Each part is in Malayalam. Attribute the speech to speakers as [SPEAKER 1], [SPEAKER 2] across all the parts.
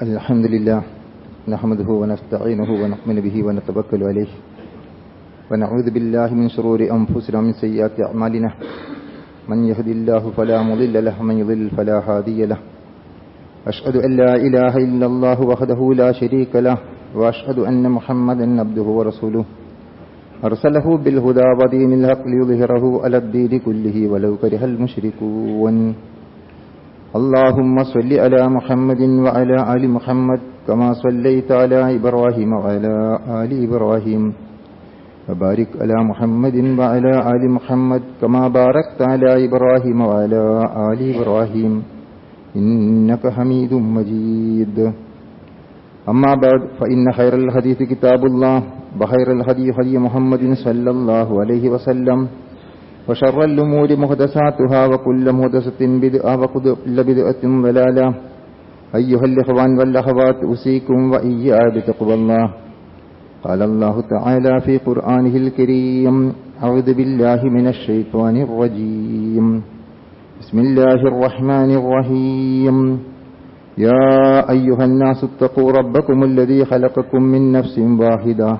[SPEAKER 1] الحمد لله نحمده ونستعينه ونؤمن به ونتوكل عليه ونعوذ بالله من شرور أنفسنا ومن سيئات أعمالنا من يهد الله فلا مضل له ومن يضلل فلا هادي له أشهد أن لا إله إلا الله وحده لا شريك له وأشهد أن محمدا عبده ورسوله أرسله بالهدى ودين الحق ليظهره على الدين كله ولو كره المشركون اللهم صل على محمد وعلى آل محمد كما صليت على إبراهيم وعلى آل إبراهيم وبارك على محمد وعلى آل محمد كما باركت على إبراهيم وعلى آل إبراهيم إنك حميد مجيد أما بعد فإن خير الحديث كتاب الله وخير الهدي هدي محمد صلى الله عليه وسلم وشر الأمور محدثاتها وكل محدثة بدعة وكل بدعة ضلالة أيها الإخوان والأخوات أوصيكم وإياي بتقوى الله قال الله تعالى في قرآنه الكريم أعوذ بالله من الشيطان الرجيم بسم الله الرحمن الرحيم يا أيها الناس اتقوا ربكم الذي خلقكم من نفس واحدة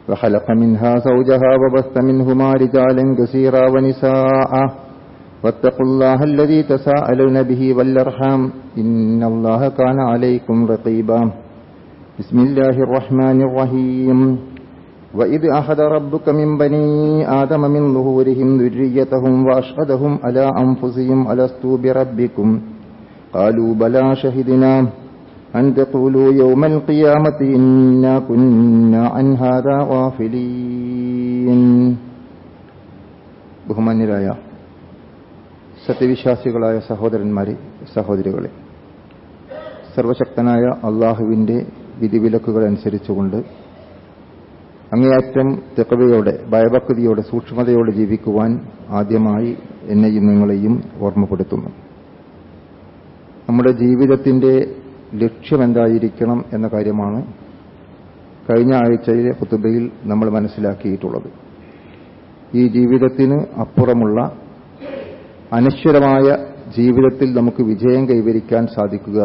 [SPEAKER 1] وخلق منها زوجها وبث منهما رجالا كثيرا ونساء واتقوا الله الذي تساءلون به والأرحام إن الله كان عليكم رقيبا بسم الله الرحمن الرحيم وإذ أخذ ربك من بني آدم من ظهورهم ذريتهم وأشهدهم على أنفسهم ألست بربكم قالوا بلى شهدنا أن تقولوا يوم القيامة إنا كنا عن هذا غافلين. ബഹുമാന്യരായ സത്യവിശ്വാസികളായ സഹോദരന്മാരെ, സഹോദരികളെ, സർവശക്തനായ അള്ളാഹുവിൻ്റെ വിധിവിലക്കുകൾ അനുസരിച്ചുകൊണ്ട് അങ്ങേയറ്റം തഖ്വയോടെ, ഭയഭക്തിയോടെ, സൂക്ഷ്മതയോടെ ജീവിക്കുവാൻ ആദ്യമായി എന്നെയും നിങ്ങളെയും ഓർമ്മപ്പെടുത്തുന്നു. നമ്മുടെ ജീവിതത്തിൻ്റെ ലക്ഷ്യമെന്തായിരിക്കണം എന്ന കാര്യമാണ് കഴിഞ്ഞ ആഴ്ചയിലെ ഖുതുബയിൽ നമ്മൾ മനസ്സിലാക്കിയിട്ടുള്ളത്. ഈ ജീവിതത്തിന് അപ്പുറമുള്ള അനശ്വരമായ ജീവിതത്തിൽ നമുക്ക് വിജയം കൈവരിക്കാൻ സാധിക്കുക,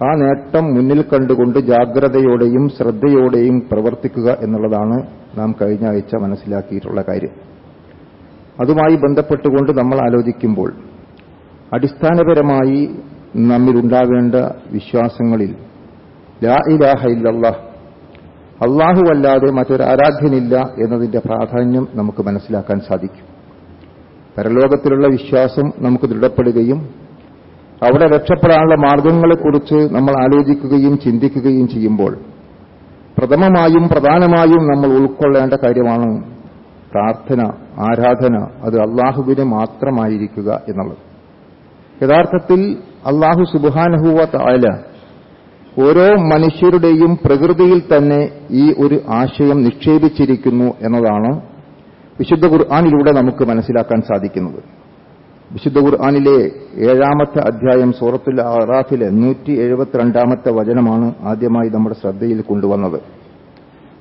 [SPEAKER 1] ആ നേട്ടം മുന്നിൽ കണ്ടുകൊണ്ട് ജാഗ്രതയോടെയും ശ്രദ്ധയോടെയും പ്രവർത്തിക്കുക എന്നുള്ളതാണ് നാം കഴിഞ്ഞ ആഴ്ച മനസ്സിലാക്കിയിട്ടുള്ള കാര്യം. അതുമായി ബന്ധപ്പെട്ടുകൊണ്ട് നമ്മൾ ആലോചിക്കുമ്പോൾ അടിസ്ഥാനപരമായി നമ്മിലുണ്ടാവേണ്ട വിശ്വാസങ്ങളിൽ ലാ ഇലാഹ ഇല്ലല്ലാഹ്, അല്ലാഹുവല്ലാതെ മറ്റൊരു ആരാധ്യനില്ല എന്നതിന്റെ പ്രാധാന്യം നമുക്ക് മനസ്സിലാക്കാൻ സാധിക്കും. പരലോകത്തിലുള്ള വിശ്വാസം നമുക്ക് ദൃഢപ്പെടുകയും അവിടെ രക്ഷപ്പെടാനുള്ള മാർഗങ്ങളെക്കുറിച്ച് നമ്മൾ ആലോചിക്കുകയും ചിന്തിക്കുകയും ചെയ്യുമ്പോൾ പ്രഥമമായും പ്രധാനമായും നമ്മൾ ഉൾക്കൊള്ളേണ്ട കാര്യമാണ് പ്രാർത്ഥന, ആരാധന. അത് അല്ലാഹുവിന് മാത്രമായിരിക്കുക എന്നുള്ളത്. യഥാർത്ഥത്തിൽ അല്ലാഹു സുബ്ഹാനഹു വ തആല ഓരോ മനുഷ്യരുടെയും പ്രകൃതിയിൽ തന്നെ ഈ ഒരു ആശയം നിക്ഷേപിച്ചിരിക്കുന്നു എന്നതാണ് വിശുദ്ധ ഖുർആനിലൂടെ നമുക്ക് മനസ്സിലാക്കാൻ സാധിക്കുന്നത്. വിശുദ്ധ ഖുർആനിലെ 7-ാമത്തെ അധ്യായം സൂറത്തുൽ അറാഫിലെ 172-ാമത്തെ വചനമാണ് ആദ്യമായി നമ്മുടെ ശ്രദ്ധയിൽ കൊണ്ടുവന്നത്.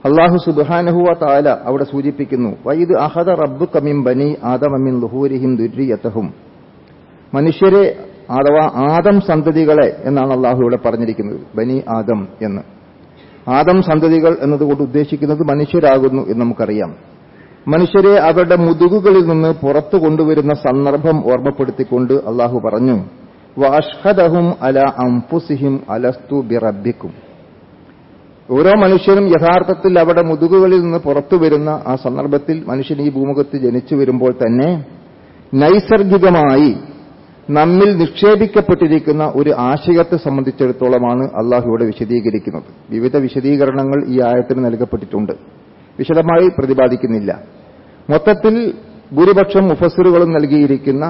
[SPEAKER 1] അല്ലാഹു സുബ്ഹാനഹു വ തആല അവിടെ സൂചിപ്പിക്കുന്നു, വഇദ് അഖദ റബ്ബുക മിൻ ബനി ആദമ മിൻ ളുഹൂരിഹിം ദുർരിയതഹും, മനുഷ്യരെ അഥവാ ആദം സന്തതികളെ എന്നാണ് അള്ളാഹു ഇവിടെ പറഞ്ഞിരിക്കുന്നത്. ബനി ആദം എന്ന്, ആദം സന്തതികൾ എന്നതുകൊണ്ട് ഉദ്ദേശിക്കുന്നത് മനുഷ്യരാകുന്നു എന്ന് നമുക്കറിയാം. മനുഷ്യരെ അവരുടെ മുതുകുകളിൽ നിന്ന് പുറത്തു കൊണ്ടുവരുന്ന സന്ദർഭം ഓർമ്മപ്പെടുത്തിക്കൊണ്ട് അള്ളാഹു പറഞ്ഞു, വഅഷ്ഹദഹും അലാ അൻഫുസിഹിം അലസ്തു ബിറബ്ബിക്കും. ഓരോ മനുഷ്യനും യഥാർത്ഥത്തിൽ അവരുടെ മുതുകുകളിൽ നിന്ന് പുറത്തു വരുന്ന ആ സന്ദർഭത്തിൽ മനുഷ്യൻ ഈ ഭൂമുഖത്ത് ജനിച്ചു വരുമ്പോൾ തന്നെ നൈസർഗികമായി നമ്മിൽ നിക്ഷേപിക്കപ്പെട്ടിരിക്കുന്ന ഒരു ആശയത്തെ സംബന്ധിച്ചിടത്തോളമാണ് അള്ളാഹു ഇവിടെ വിശദീകരിക്കുന്നത്. വിവിധ വിശദീകരണങ്ങൾ ഈ ആയത്തിന് നൽകപ്പെട്ടിട്ടുണ്ട്, വിശദമായി പ്രതിപാദിക്കുന്നില്ല. മൊത്തത്തിൽ ഭൂരിപക്ഷം മുഫസ്സിറുകളും നൽകിയിരിക്കുന്ന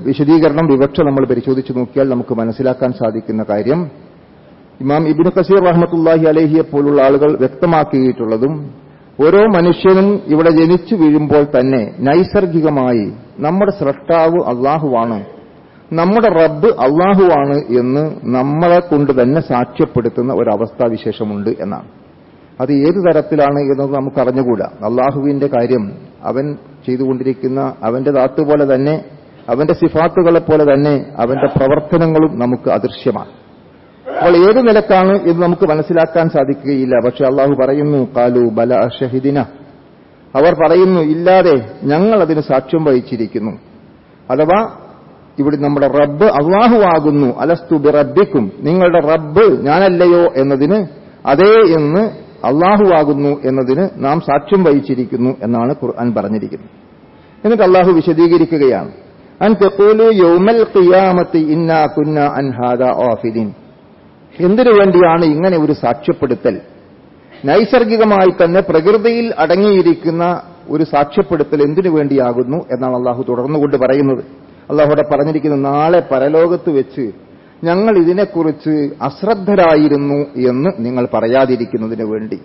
[SPEAKER 1] വിശദീകരണം വിവക്ഷ നമ്മൾ പരിശോധിച്ചു നോക്കിയാൽ നമുക്ക് മനസ്സിലാക്കാൻ സാധിക്കുന്ന കാര്യം, ഇമാം ഇബ്നു കസീർ റഹ്മത്തുള്ളാഹി അലൈഹിയെ പോലുള്ള ആളുകൾ വ്യക്തമാക്കിയിട്ടുള്ളതും, ഓരോ മനുഷ്യനും ഇവിടെ ജനിച്ചു വീഴുമ്പോൾ തന്നെ നൈസർഗികമായി നമ്മുടെ സ്രഷ്ടാവ് അള്ളാഹുവാണ്, നമ്മുടെ റബ്ബ് അള്ളാഹുവാണ് എന്ന് നമ്മളെ കൊണ്ട് തന്നെ സാക്ഷ്യപ്പെടുത്തുന്ന ഒരവസ്ഥാവിശേഷമുണ്ട് എന്നാണ്. അത് ഏത് തരത്തിലാണ് എന്നത് നമുക്ക് അറിഞ്ഞുകൂടാ. അള്ളാഹുവിന്റെ കാര്യം അവൻ ചെയ്തുകൊണ്ടിരിക്കുന്ന അവന്റെ ദാത്ത് പോലെ തന്നെ, അവന്റെ സിഫാത്തുകളെ പോലെ തന്നെ അവന്റെ പ്രവർത്തനങ്ങളും നമുക്ക് അദൃശ്യമാണ്. അപ്പോൾ ഏത് നിലക്കാണ് ഇത് നമുക്ക് മനസ്സിലാക്കാൻ സാധിക്കുകയില്ല. പക്ഷെ അള്ളാഹു പറയുന്നു, ഖാലു ബല ഷഹിദിന, അവർ പറയുന്നു, ഇല്ലാതെ ഞങ്ങൾ അതിന് സാക്ഷ്യം വഹിച്ചിരിക്കുന്നു. അഥവാ ഇവിടെ നമ്മുടെ റബ്ബ് അള്ളാഹു ആകുന്നു, അലസ്തു ബി റബ്ബിക്കും, നിങ്ങളുടെ റബ്ബ് ഞാനല്ലയോ എന്നതിന് അതേ എന്ന് അള്ളാഹു ആകുന്നു എന്നതിന് നാം സാക്ഷ്യം വഹിച്ചിരിക്കുന്നു എന്നാണ് ഖുർആൻ പറഞ്ഞിരിക്കുന്നത്. എന്നിട്ട് അള്ളാഹു വിശദീകരിക്കുകയാണ്, അൻ തഖൂലു യൗമൽ ഖിയാമത്തി ഇന്നാ കുന്നാ അൻ ഹാദാ ഗാഫിലീൻ. എന്തിനു വേണ്ടിയാണ് ഇങ്ങനെ ഒരു സാക്ഷ്യപ്പെടുത്തൽ? നൈസർഗികമായി തന്നെ പ്രകൃതിയിൽ അടങ്ങിയിരിക്കുന്ന ഒരു സാക്ഷ്യപ്പെടുത്തൽ എന്തിനു വേണ്ടിയാകുന്നു എന്നാണ് അള്ളാഹു തുടർന്നുകൊണ്ട് പറയുന്നത്. അള്ളാഹുടെ പറഞ്ഞിരിക്കുന്നത്, നാളെ പരലോകത്ത് വെച്ച് ഞങ്ങൾ ഇതിനെക്കുറിച്ച് അശ്രദ്ധരായിരുന്നു എന്ന് നിങ്ങൾ പറയാതിരിക്കുന്നതിന് വേണ്ടി.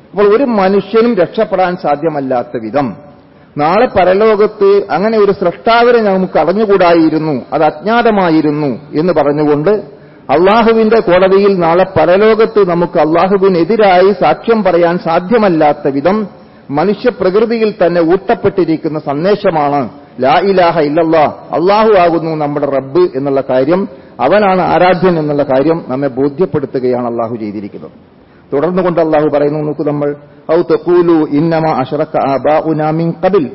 [SPEAKER 1] അപ്പോൾ ഒരു മനുഷ്യനും രക്ഷപ്പെടാൻ സാധ്യമല്ലാത്ത വിധം നാളെ പരലോകത്ത് അങ്ങനെ ഒരു സൃഷ്ടാവിനെ നമുക്ക് അറിഞ്ഞുകൂടായിരുന്നു, അത് അജ്ഞാതമായിരുന്നു എന്ന് പറഞ്ഞുകൊണ്ട് അള്ളാഹുവിന്റെ കോടതിയിൽ നാളെ പരലോകത്ത് നമുക്ക് അള്ളാഹുവിനെതിരായി സാക്ഷ്യം പറയാൻ സാധ്യമല്ലാത്ത വിധം മനുഷ്യപ്രകൃതിയിൽ തന്നെ ഊട്ടപ്പെട്ടിരിക്കുന്ന സന്ദേശമാണ് ലാ ഇലാഹ ഇല്ലല്ലാ, അള്ളാഹു ആകുന്നു നമ്മുടെ റബ്ബ് എന്നുള്ള കാര്യം, അവനാണ് ആരാധ്യൻ എന്നുള്ള കാര്യം നമ്മെ ബോധ്യപ്പെടുത്തുകയാണ് അള്ളാഹു ചെയ്തിരിക്കുന്നത്. തുടർന്നുകൊണ്ട് അള്ളാഹു പറയുന്നു, നോക്കൂ, നമ്മൾ ഔ തഖൂലു ഇന്നമാ അശ്റക ആബാഉനാ മിൻ ഖബൽ,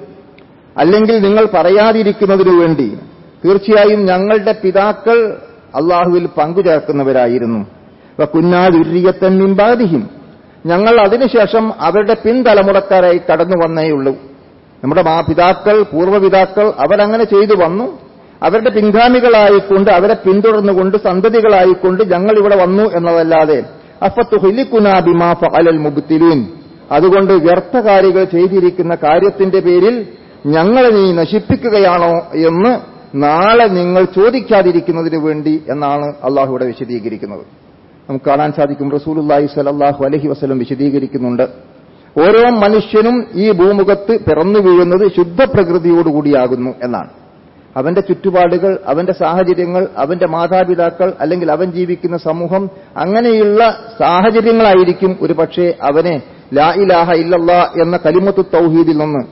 [SPEAKER 1] അല്ലെങ്കിൽ നിങ്ങൾ പറയാതിരിക്കുന്നതിനു വേണ്ടി തീർച്ചയായും ഞങ്ങളുടെ പിതാക്കൾ അള്ളാഹുവിൽ പങ്കുചേർക്കുന്നവരായിരുന്നു. വകുന്നാ ദുർരിയത്തൻ മിൻ ബഅദിഹിം, ഞങ്ങൾ അതിനുശേഷം അവരുടെ പിൻതലമുറക്കാരായി കടന്നു വന്നേയുള്ളൂ. നമ്മുടെ പിതാക്കൾ, പൂർവ്വപിതാക്കൾ അവരങ്ങനെ ചെയ്തു വന്നു. അവരുടെ പിൻഗാമികളായിക്കൊണ്ട്, അവരെ പിന്തുടർന്നുകൊണ്ട്, സന്തതികളായിക്കൊണ്ട് ഞങ്ങൾ ഇവിടെ വന്നു എന്നതല്ലാതെ അഫതുഹ്ലികുനാ ബിമാ ഫഅലൽ മുബ്തിലൂൻ, അതുകൊണ്ട് വ്യർത്ഥകാരികൾ ചെയ്തിരിക്കുന്ന കാര്യത്തിന്റെ പേരിൽ ഞങ്ങളെ നീ നശിപ്പിക്കുകയാണോ എന്ന് നാളെ നിങ്ങൾ ചോദിക്കാതിരിക്കുന്നതിന് വേണ്ടി എന്നാണ് അള്ളാഹു ഇവിടെ വിശദീകരിക്കുന്നത്. നമുക്ക് കാണാൻ സാധിക്കും, റസൂലുള്ളാഹി സ്വല്ലല്ലാഹു അലൈഹി വസല്ലം വിശദീകരിക്കുന്നുണ്ട്, ഓരോ മനുഷ്യനും ഈ ഭൂമുഖത്ത് പിറന്നു വീഴുന്നത് ശുദ്ധപ്രകൃതിയോടുകൂടിയാകുന്നു എന്നാണ്. അവന്റെ ചുറ്റുപാടുകൾ, അവന്റെ സാഹചര്യങ്ങൾ, അവന്റെ മാതാപിതാക്കൾ, അല്ലെങ്കിൽ അവൻ ജീവിക്കുന്ന സമൂഹം, അങ്ങനെയുള്ള സാഹചര്യങ്ങളായിരിക്കും ഒരുപക്ഷെ അവനെ ലാ ഇലാഹ ഇല്ലല്ലാ എന്ന കലിമത്തു തൗഹീദിൽ നിന്ന്,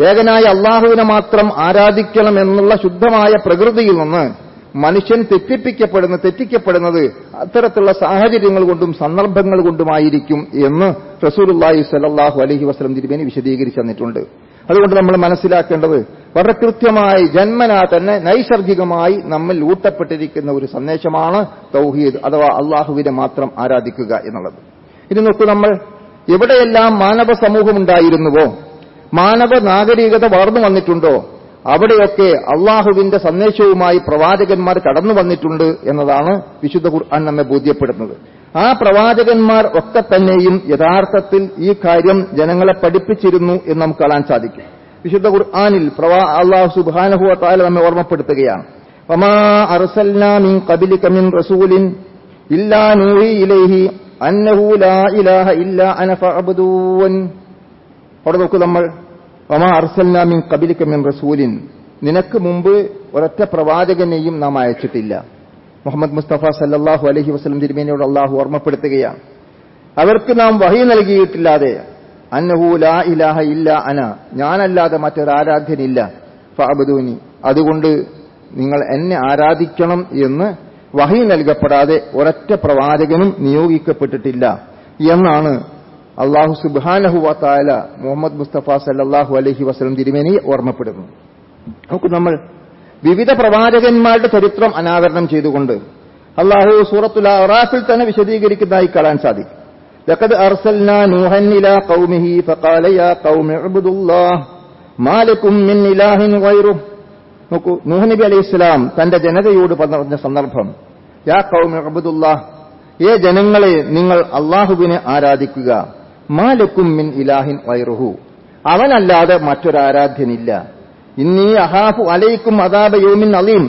[SPEAKER 1] ഏകനായ അള്ളാഹുവിനെ മാത്രം ആരാധിക്കണം എന്നുള്ള ശുദ്ധമായ പ്രകൃതിയിൽ നിന്ന് മനുഷ്യൻ തെറ്റിക്കപ്പെടുന്നത് അത്തരത്തിലുള്ള സാഹചര്യങ്ങൾ കൊണ്ടും സന്ദർഭങ്ങൾ കൊണ്ടുമായിരിക്കും എന്ന് റസൂലുള്ളാഹി സ്വല്ലല്ലാഹു അലൈഹി വസല്ലം തിരുമേനി വിശദീകരിച്ചു തന്നിട്ടുണ്ട്. അതുകൊണ്ട് നമ്മൾ മനസ്സിലാക്കേണ്ടത്, വളരെ കൃത്യമായി ജന്മനാ തന്നെ നൈസർഗികമായി നമ്മൾ ഊട്ടപ്പെട്ടിരിക്കുന്ന ഒരു സന്ദേശമാണ് തൗഹീദ്, അഥവാ അള്ളാഹുവിനെ മാത്രം ആരാധിക്കുക എന്നുള്ളത്. ഇനി നോക്കൂ, നമ്മൾ എവിടെയെല്ലാം മാനവ സമൂഹം ഉണ്ടായിരുന്നുവോ, മാനവ നാഗരികത വളർന്നു വന്നിട്ടുണ്ടോ, അവിടെയൊക്കെ അള്ളാഹുവിന്റെ സന്ദേശവുമായി പ്രവാചകന്മാർ കടന്നു വന്നിട്ടുണ്ട് എന്നതാണ് വിശുദ്ധ ഖുർആൻ നമ്മെ ബോധ്യപ്പെടുന്നത്. ആ പ്രവാചകന്മാർ ഒക്കെ തന്നെയും യഥാർത്ഥത്തിൽ ഈ കാര്യം ജനങ്ങളെ പഠിപ്പിച്ചിരുന്നു എന്ന് നമുക്ക് കാണാൻ സാധിക്കും. വിശുദ്ധ ഖുർആനിൽ അല്ലാഹു സുബ്ഹാനഹു വ തആല നമ്മെ ഓർമ്മപ്പെടുത്തുകയാണ്, വമാ അർസൽനാ മിൻ ഖബ്ലിക മിൻ റസൂലിൻ ഇല്ലാ നൂഹി ഇലൈഹി അന്നഹു ലാ ഇലാഹ ഇല്ലാ അന ഫഅബ്ദൂൻ. അവിടെ നോക്കൂ, നമ്മൾ വമാ അർസൽനാ മിൻ ഖബ്ലിക മിൻ റസൂലിൻ, നിനക്ക് മുമ്പ് ഒരൊറ്റ പ്രവാചകനെയും നാം അയച്ചിട്ടില്ല. മുഹമ്മദ് മുസ്തഫ സല്ലല്ലാഹു അലൈഹി വസല്ലം തിരുമേനിയോട് അള്ളാഹു ഓർമ്മപ്പെടുത്തുകയാണ്, അവർക്ക് നാം വഹി നൽകിയിട്ടില്ലാതെ, അന്നഹു ലാ ഇലാഹ ഇല്ലാ അന, ഞാനല്ലാതെ മറ്റൊരാരാധ്യനില്ല, ഫഅബ്ദൂനി, അതുകൊണ്ട് നിങ്ങൾ എന്നെ ആരാധിക്കണം എന്ന് വഹി നൽകപ്പെടാതെ ഒരൊറ്റ പ്രവാചകനും നിയോഗിക്കപ്പെട്ടിട്ടില്ല എന്നാണ് അള്ളാഹു സുബ്ഹാനഹു വ തആല മുഹമ്മദ് മുസ്തഫ സല്ലല്ലാഹു അലൈഹി വസല്ലം തിരുമേനിയെ ഓർമ്മപ്പെടുന്നു. നമുക്ക് നമ്മൾ വിവിധ പ്രവാചകന്മാരുടെ ചരിത്രം അനാവരണം ചെയ്തുകൊണ്ട് അള്ളാഹു സൂറത്തുൽ അറാഫിൽ തന്നെ വിശദീകരിക്കുന്നതായി കാണാൻ സാധിക്കും. ലഖദ് അർസൽനാ നൂഹൻ ഇലാ ഖൗമിഹി ഫഖാല യാ ഖൗമി ഇബ്ദുല്ലാഹ് മാ ലക്കും മിൻ ഇലാഹിൻ ഗൈറുഹു. നോക്കൂ, നൂഹ് നബി അലൈഹിസ്സലാം തന്റെ ജനതയോട് പറഞ്ഞ സന്ദർഭം, യാ ഖൗമി ഇബ്ദുല്ലാഹ്, ഏ ജനങ്ങളെ നിങ്ങൾ അള്ളാഹുവിനെ ആരാധിക്കുക, മാ ലക്കും മിൻ ഇലാഹിൻ ഗൈറുഹു, അവനല്ലാതെ മറ്റൊരാരാധ്യനില്ല. ഇന്നി അഹാഫു അലൈക്കും അദാബ യൗമിൻ അലീം,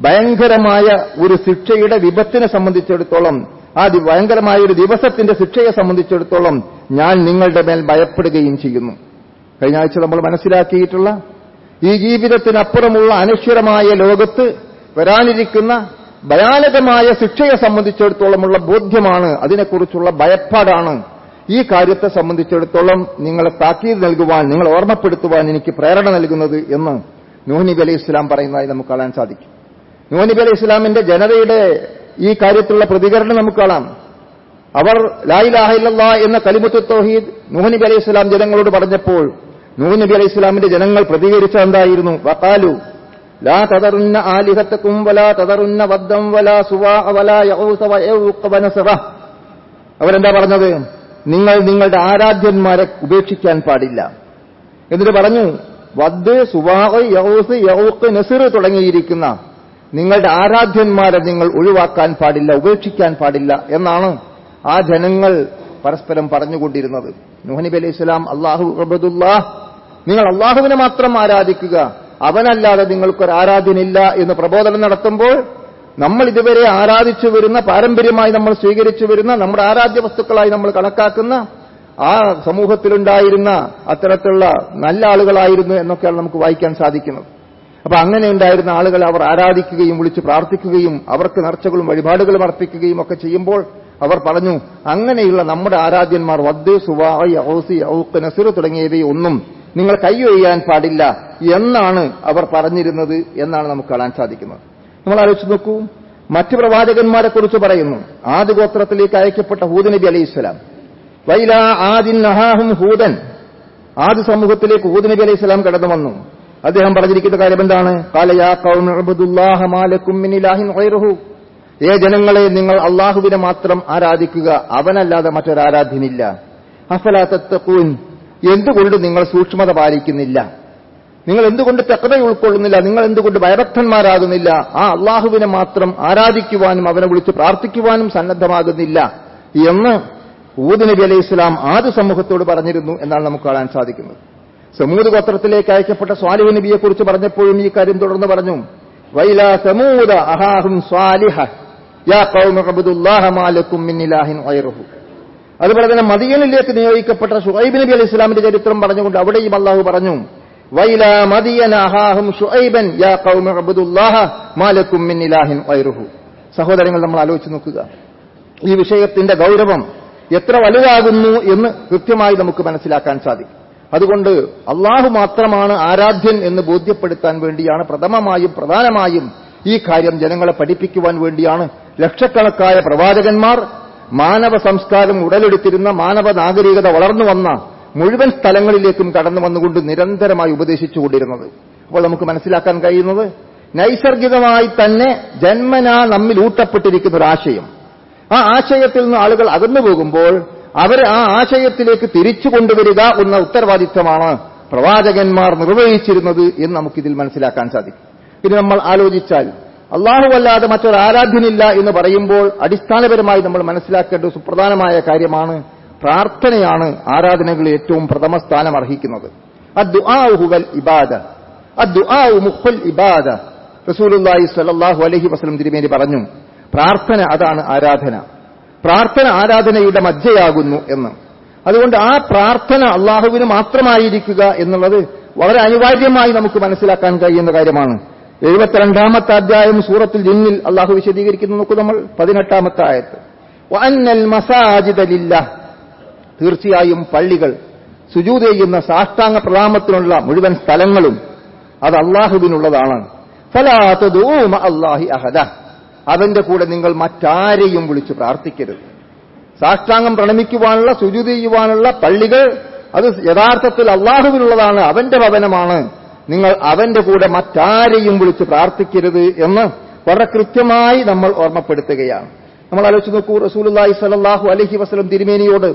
[SPEAKER 1] ഭയങ്കരമായ ഒരു ശിക്ഷയുടെ വിപത്തിനെ സംബന്ധിച്ചിടത്തോളം, ആ ഭയങ്കരമായ ഒരു ദിവസത്തിന്റെ ശിക്ഷയെ സംബന്ധിച്ചിടത്തോളം ഞാൻ നിങ്ങളുടെ മേൽ ഭയപ്പെടുകയും ചെയ്യുന്നു. കഴിഞ്ഞ ആഴ്ച നമ്മൾ മനസ്സിലാക്കിയിട്ടുള്ള ഈ ജീവിതത്തിനപ്പുറമുള്ള അനശ്വരമായ ലോകത്ത് വരാനിരിക്കുന്ന ഭയാനകമായ ശിക്ഷയെ സംബന്ധിച്ചിടത്തോളമുള്ള ബോധ്യമാണ്, അതിനെക്കുറിച്ചുള്ള ഭയപ്പാടാണ് ഈ കാര്യത്തെ സംബന്ധിച്ചിടത്തോളം നിങ്ങളെ താക്കീത് നൽകുവാൻ, നിങ്ങൾ ഓർമ്മപ്പെടുത്തുവാൻ എനിക്ക് പ്രേരണ നൽകുന്നത് എന്ന് നൂഹ് നബി അലൈഹി ഇസ്ലാം പറയുന്നതായി നമുക്ക് കാണാൻ സാധിക്കും. നൂഹ് നബി അലൈഹി ഇസ്ലാമിന്റെ ജനതയുടെ ഈ കാര്യത്തിലുള്ള പ്രതികരണം നമുക്ക് കാണാം. അവർ ലാ ഇലാഹ ഇല്ലല്ലാഹ് എന്ന കലിമത്തു തൗഹീദ് നൂഹ് നബി അലൈഹി സ്വലാം ജനങ്ങളോട് പറഞ്ഞപ്പോൾ നൂഹ് നബി അലൈഹി സ്വലാമിന്റെ ജനങ്ങൾ പ്രതികരിച്ചത് എന്തായിരുന്നു? വഖാലു ലാ തദറുന്ന ആലിഹത്തക്കും വലാ തദറുന്ന വദ്ദം വലാ സുവാഅ വലാ യഊസ വയഊഖ വനസ്റ. അവരെന്താ പറഞ്ഞത്? നിങ്ങൾ നിങ്ങളുടെ ആരാധ്യന്മാരെ ഉപേക്ഷിക്കാൻ പാടില്ല. എന്നിട്ട് പറഞ്ഞു, വദ്, സുവാഅ, യഊസ്, യഊഖ്, നസ്ർ തുടങ്ങിയിരിക്കുന്ന നിങ്ങളുടെ ആരാധ്യന്മാരെ നിങ്ങൾ ഒഴിവാക്കാൻ പാടില്ല, ഉപേക്ഷിക്കാൻ പാടില്ല എന്നാണ് ആ ജനങ്ങൾ പരസ്പരം പറഞ്ഞുകൊണ്ടിരുന്നത്. നൂഹ് നബി അലൈഹി സ്വലാം അല്ലാഹു അബ്ദുല്ലാഹ്, നിങ്ങൾ അള്ളാഹുവിനെ മാത്രം ആരാധിക്കുക, അവനല്ലാതെ നിങ്ങൾക്കൊരു ആരാധ്യനില്ല എന്ന് പ്രബോധനം നടത്തുമ്പോൾ നമ്മൾ ഇതുവരെ ആരാധിച്ചു വരുന്ന, പാരമ്പര്യമായി നമ്മൾ സ്വീകരിച്ചു വരുന്ന, നമ്മുടെ ആരാധ്യ വസ്തുക്കളായി നമ്മൾ കണക്കാക്കുന്ന ആ സമൂഹത്തിലുണ്ടായിരുന്ന അത്തരത്തിലുള്ള നല്ല ആളുകളായിരുന്നു എന്നൊക്കെയാണ് നമുക്ക് വായിക്കാൻ സാധിക്കുന്നത്. അപ്പൊ അങ്ങനെ ഉണ്ടായിരുന്ന ആളുകളെ അവർ ആരാധിക്കുകയും വിളിച്ച് പ്രാർത്ഥിക്കുകയും അവർക്ക് നേർച്ചകളും വഴിപാടുകളും അർപ്പിക്കുകയും ഒക്കെ ചെയ്യുമ്പോൾ അവർ പറഞ്ഞു, അങ്ങനെയുള്ള നമ്മുടെ ആരാധ്യന്മാർ വദ്, സുവാഅ, യഊസ്, യഊഖ്, നസ്ർ തുടങ്ങിയവയൊന്നും നിങ്ങൾ കൈയൊഴിയാൻ പാടില്ല എന്നാണ് അവർ പറഞ്ഞിരുന്നത് എന്നാണ് നമുക്ക് കാണാൻ സാധിക്കുന്നത്. നമ്മൾ ആലോചിച്ച് നോക്കൂ, മറ്റു പ്രവാചകന്മാരെ കുറിച്ച് പറയുന്നു. ആദ് ഗോത്രത്തിലേക്ക് അയക്കപ്പെട്ട ഹൂദ് നബി അലൈഹിസ്സലാം, വൈലാ ആദിൻ നഹാഹും ഹൂദൻ, ആദ് സമൂഹത്തിലേക്ക് ഹൂദ് നബി അലൈഹിസ്സലാം കടന്നു വന്നു. അദ്ദേഹം പറഞ്ഞിരിക്കുന്ന കാര്യം എന്താണ്? ഖാല യാ ഖൗമി ഉബ്ദുല്ലാഹ മാ ലക്കും മിൻ ഇലാഹിൻ ഗൈറുഹു, ഏ ജനങ്ങളെ, നിങ്ങൾ അള്ളാഹുവിനെ മാത്രം ആരാധിക്കുക, അവനല്ലാതെ മറ്റൊരാരാധ്യനില്ല. അഫലാ തത്തഖൂൻ, എന്തുകൊണ്ട് നിങ്ങൾ സൂക്ഷ്മത പാലിക്കുന്നില്ല? നിങ്ങൾ എന്തുകൊണ്ട് തഖ്വ ഉൾക്കൊള്ളുന്നില്ല? നിങ്ങൾ എന്തുകൊണ്ട് ഭയഭക്തന്മാരാകുന്നില്ല? ആ അള്ളാഹുവിനെ മാത്രം ആരാധിക്കുവാനും അവനെ വിളിച്ച് പ്രാർത്ഥിക്കുവാനും സന്നദ്ധമാകുന്നില്ല എന്ന് ഹൂദ് നബി അലൈഹി സ്വലാം ആദ് സമൂഹത്തോട് പറഞ്ഞിരുന്നു എന്നാണ് നമുക്ക് കാണാൻ സാധിക്കുന്നത്. സമൂദ് ഗോത്രത്തിലേക്ക് അയക്കപ്പെട്ട സ്വാലിഹ് നബിയെ കുറിച്ച് പറഞ്ഞപ്പോഴും ഈ കാര്യം തുടർന്ന് പറഞ്ഞു, വൈലാ സമൂദ അഹാഹും സ്വാലിഹ യാ ഖൗമി ഉബ്ദുല്ലാഹ മാ ലക്കും മിൻ ഇലാഹിൻ ഗൈറുഹു. അതുപോലെ തന്നെ മദിയനിലേക്ക് നിയോഗിക്കപ്പെട്ട ശുഐബ് നബി അലൈഹി സ്വലാമിന്റെ ചരിത്രം പറഞ്ഞുകൊണ്ട് അവിടെയും അള്ളാഹു പറഞ്ഞു, വൈലാ മദിയന അഹാഹും ശുഐബൻ യാ ഖൗമി ഉബ്ദുല്ലാഹ മാ ലക്കും മിൻ ഇലാഹിൻ ഗൈറുഹു. സഹോദരങ്ങൾ, നമ്മൾ ആലോചിച്ച് നോക്കുക, ഈ വിഷയത്തിന്റെ ഗൗരവം എത്ര വലുതാകുന്നു എന്ന് കൃത്യമായി നമുക്ക് മനസ്സിലാക്കാൻ സാധിക്കും. അതുകൊണ്ട് അള്ളാഹു മാത്രമാണ് ആരാധ്യൻ എന്ന് ബോധ്യപ്പെടുത്താൻ വേണ്ടിയാണ് പ്രധാനമായും ഈ കാര്യം ജനങ്ങളെ പഠിപ്പിക്കുവാൻ വേണ്ടിയാണ് ലക്ഷക്കണക്കായ പ്രവാചകന്മാർ, മാനവ സംസ്കാരം ഉടലെടുത്തിരുന്ന, മാനവ നാഗരികത വളർന്നു വന്ന മുഴുവൻ സ്ഥലങ്ങളിലേക്കും കടന്നു വന്നുകൊണ്ട് നിരന്തരമായി ഉപദേശിച്ചുകൊണ്ടിരുന്നത്. അപ്പോൾ നമുക്ക് മനസ്സിലാക്കാൻ കഴിയുന്നത്, നൈസർഗികമായി തന്നെ ജന്മനാ നമ്മിൽ ഊട്ടപ്പെട്ടിരിക്കുന്ന ഒരു ആശയം, ആ ആശയത്തിൽ നിന്ന് ആളുകൾ അകന്നു പോകുമ്പോൾ അവരെ ആ ആശയത്തിലേക്ക് തിരിച്ചു കൊണ്ടുവരിക എന്ന ഉത്തരവാദിത്തമാണ് പ്രവാചകന്മാർ നിർവഹിച്ചിരുന്നത് എന്ന് നമുക്കിതിൽ മനസ്സിലാക്കാൻ സാധിക്കും. പിന്നെ നമ്മൾ ആലോചിച്ചാൽ അല്ലാഹുവല്ലാതെ മറ്റൊരു ആരാധ്യനില്ല എന്ന് പറയുമ്പോൾ അടിസ്ഥാനപരമായി നമ്മൾ മനസ്സിലാക്കേണ്ട സുപ്രധാനമായ കാര്യമാണ്, പ്രാർത്ഥനയാണ് ആരാധനകളിൽ ഏറ്റവും പ്രഥമ സ്ഥാനം അർഹിക്കുന്നത്. അദ്ദുആഉ ഹുവൽ ഇബാദ, അദ്ദുആഉ മുഖുൽ ഇബാദ. റസൂലുള്ളാഹി സ്വല്ലല്ലാഹു അലൈഹി വസല്ലം തിരുമേനി പറഞ്ഞു, പ്രാർത്ഥന അതാണ് ആരാധന, പ്രാർത്ഥന ആരാധനയുടെ മജ്ജയാകുന്നു എന്ന്. അതുകൊണ്ട് ആ പ്രാർത്ഥന അള്ളാഹുവിന് മാത്രമായിരിക്കുക എന്നുള്ളത് വളരെ അനിവാര്യമായി നമുക്ക് മനസ്സിലാക്കാൻ കഴിയുന്ന കാര്യമാണ്. 72-ാമത്തെ അധ്യായം സൂറത്തുൽ ജിന്നിൽ അള്ളാഹു വിശദീകരിക്കുന്നു. നോക്കൂ നമ്മൾ 18-ാമത്തെ ആയത്ത്, വഅന്നൽ മസാജിദ ലില്ലാഹ്, തീർച്ചയായും പള്ളികൾ, സുജൂദ് ചെയ്യുന്ന സാഷ്ടാംഗ പ്രണാമത്തിനുള്ള മുഴുവൻ സ്ഥലങ്ങളും അത് അള്ളാഹുവിനുള്ളതാണ്. ഫലാ തദ്ഉ മഅല്ലാഹി അഹദ, അവന്റെ കൂടെ നിങ്ങൾ മറ്റാരെയും വിളിച്ച് പ്രാർത്ഥിക്കരുത്. സാഷ്ടാംഗം പ്രണമിക്കുവാനുള്ള, സുജൂദ് ചെയ്യുവാനുള്ള പള്ളികൾ അത് യഥാർത്ഥത്തിൽ അള്ളാഹുവിനുള്ളതാണ്, അവന്റെ ഭവനമാണ്. നിങ്ങൾ അവന്റെ കൂടെ മറ്റാരെയും വിളിച്ച് പ്രാർത്ഥിക്കരുത് എന്ന് വളരെ കൃത്യമായി നമ്മൾ ഓർമ്മപ്പെടുത്തുകയാണ്. നമ്മൾ ആലോചിച്ച് നോക്കൂ, റസൂലുള്ളാഹി സ്വല്ലല്ലാഹു അലൈഹി വസല്ലം തിരുമേനിയോട്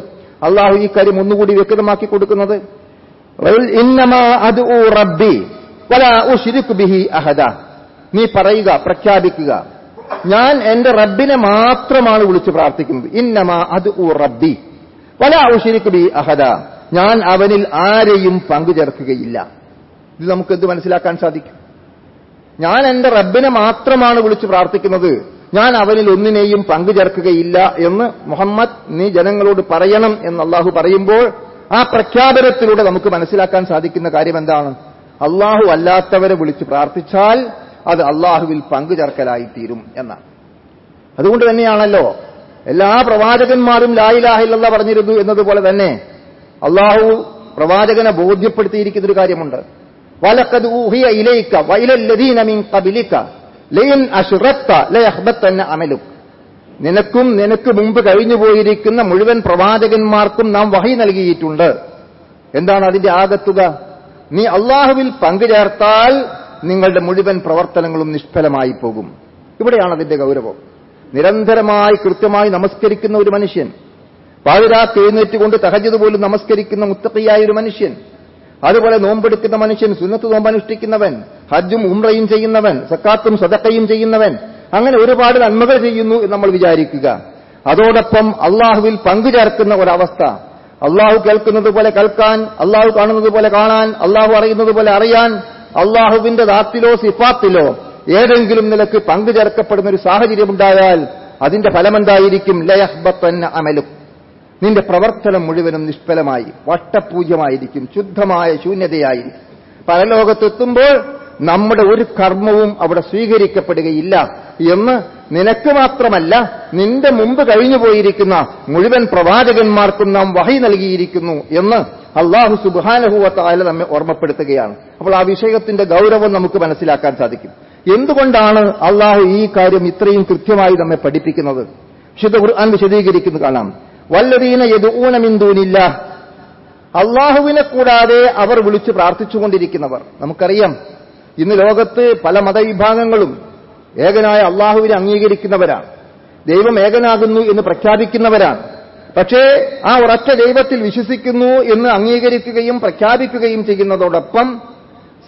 [SPEAKER 1] അള്ളാഹു ഈ കാര്യം ഒന്നുകൂടി വ്യക്തമാക്കി കൊടുക്കുന്നത്, ഇന്നമാ അദ്ഉ റബ്ബി വലാ ഉശ്രികു ബിഹി അഹദ, നീ പറയുക, പ്രഖ്യാപിക്കുക, ഞാൻ എന്റെ റബ്ബിനെ മാത്രമാണ് വിളിച്ച് പ്രാർത്ഥിക്കുന്നത്. ഇന്നമാ അദ്ഉ റബ്ബി വലാ ഉശ്രികു ബിഹി അഹദ, ഞാൻ അവനിൽ ആരെയും പങ്കുചേർക്കുകയില്ല. ഇത് നമുക്ക് എന്ത് മനസ്സിലാക്കാൻ സാധിക്കും? ഞാൻ എന്റെ റബ്ബിനെ മാത്രമാണ് വിളിച്ച് പ്രാർത്ഥിക്കുന്നത്, ഞാൻ അവനിൽ ഒന്നിനെയും പങ്കുചേർക്കുകയില്ല എന്ന് മുഹമ്മദ് നീ ജനങ്ങളോട് പറയണം എന്ന് അള്ളാഹു പറയുമ്പോൾ ആ പ്രഖ്യാപനത്തിലൂടെ നമുക്ക് മനസ്സിലാക്കാൻ സാധിക്കുന്ന കാര്യം എന്താണ്? അള്ളാഹു അല്ലാത്തവരെ വിളിച്ച് പ്രാർത്ഥിച്ചാൽ അത് അള്ളാഹുവിൽ പങ്കുചേർക്കലായിത്തീരും എന്നാണ്. അതുകൊണ്ട് തന്നെയാണല്ലോ എല്ലാ പ്രവാചകന്മാരും ലാ ഇലാഹ ഇല്ലല്ലാഹ് പറഞ്ഞിരുന്നു എന്നതുപോലെ തന്നെ അള്ളാഹു പ്രവാചകനെ ബോധ്യപ്പെടുത്തിയിരിക്കുന്നൊരു കാര്യമുണ്ട്. വലഖദ് ഊഹിയ ഇലൈക വഇലല്ലദീന മിൻ ഖബ്ലിക ലഇൻ അശ്റക്ത ലയഹ്ബതന്ന അമലുക, നിനക്കും നിനക്ക് മുമ്പ് കഴിഞ്ഞുപോയിരിക്കുന്ന മുഴുവൻ പ്രവാചകന്മാർക്കും നാം വഹി നൽകിയിട്ടുണ്ട്. എന്താണ് അതിന്റെ ആകത്തുക? നീ അള്ളാഹുവിൽ പങ്കുചേർത്താൽ നിങ്ങളുടെ മുഴുവൻ പ്രവർത്തനങ്ങളും നിഷ്ഫലമായി പോകും. ഇവിടെയാണ് അതിന്റെ ഗൗരവം. നിരന്തരമായി കൃത്യമായി നമസ്കരിക്കുന്ന ഒരു മനുഷ്യൻ, പാതിരാത്ത് എഴുന്നേറ്റുകൊണ്ട് തഹജ്ജുദ് പോലും നമസ്കരിക്കുന്ന മുത്തഖിയായ ഒരു മനുഷ്യൻ, അതുപോലെ നോമ്പെടുക്കുന്ന മനുഷ്യൻ, സുന്നത്ത് നോമ്പനുഷ്ഠിക്കുന്നവൻ, ഹജ്ജും ഉംറയും ചെയ്യുന്നവൻ, സക്കാത്തും സദഖയും ചെയ്യുന്നവൻ, അങ്ങനെ ഒരുപാട് നന്മകൾ ചെയ്യുന്നു എന്ന് നമ്മൾ വിചാരിക്കുക. അതോടൊപ്പം അള്ളാഹുവിൽ പങ്കുചേർക്കുന്ന ഒരവസ്ഥ, അള്ളാഹു കേൾക്കുന്നത് പോലെ കേൾക്കാൻ, അള്ളാഹു കാണുന്നത് പോലെ കാണാൻ, അള്ളാഹു അറിയുന്നത് പോലെ അറിയാൻ, അള്ളാഹുവിന്റെ ദാത്തിലോ സിഫാത്തിലോ ഏതെങ്കിലും നിലക്ക് പങ്കുചേർക്കപ്പെടുന്ന ഒരു സാഹചര്യമുണ്ടായാൽ അതിന്റെ ഫലമെന്തായിരിക്കും? ലയഹ്ബത്തന്ന അമലു, നിന്റെ പ്രവർത്തനം മുഴുവനും നിഷ്ഫലമായി വട്ടപൂജ്യമായിരിക്കും, ശുദ്ധമായ ശൂന്യതയായിരിക്കും. പരലോകത്തെത്തുമ്പോൾ നമ്മുടെ ഒരു കർമ്മവും അവിടെ സ്വീകരിക്കപ്പെടുകയില്ല എന്ന് നിനക്ക് മാത്രമല്ല നിന്റെ മുമ്പ് കഴിഞ്ഞുപോയിരിക്കുന്ന മുഴുവൻ പ്രവാചകന്മാർക്കും നാം വഹി നൽകിയിരിക്കുന്നു എന്ന് അല്ലാഹു സുബ്ഹാനഹു വ തആല നമ്മെ ഓർമ്മപ്പെടുത്തുകയാണ്. അപ്പോൾ ആ വിഷയത്തിന്റെ ഗൗരവം നമുക്ക് മനസ്സിലാക്കാൻ സാധിക്കും. എന്തുകൊണ്ടാണ് അള്ളാഹു ഈ കാര്യം ഇത്രയും കൃത്യമായി നമ്മെ പഠിപ്പിക്കുന്നത്? വിശുദ്ധ ഖുർആൻ വിശദീകരിക്കുന്നത് കാണാം. വല്ലദീന യദ്ഊന മിൻ ദൂനില്ലാഹ്, അള്ളാഹുവിനെ കൂടാതെ അവർ വിളിച്ച് പ്രാർത്ഥിച്ചുകൊണ്ടിരിക്കുന്നവർ. നമുക്കറിയാം, ഇന്ന് ലോകത്ത് പല മതവിഭാഗങ്ങളും ഏകനായ അള്ളാഹുവിനെ അംഗീകരിക്കുന്നവരാണ്, ദൈവം ഏകനാകുന്നു എന്ന് പ്രഖ്യാപിക്കുന്നവരാണ്. പക്ഷേ ആ ഒരൊറ്റ ദൈവത്തിൽ വിശ്വസിക്കുന്നു എന്ന് അംഗീകരിക്കുകയും പ്രഖ്യാപിക്കുകയും ചെയ്യുന്നതോടൊപ്പം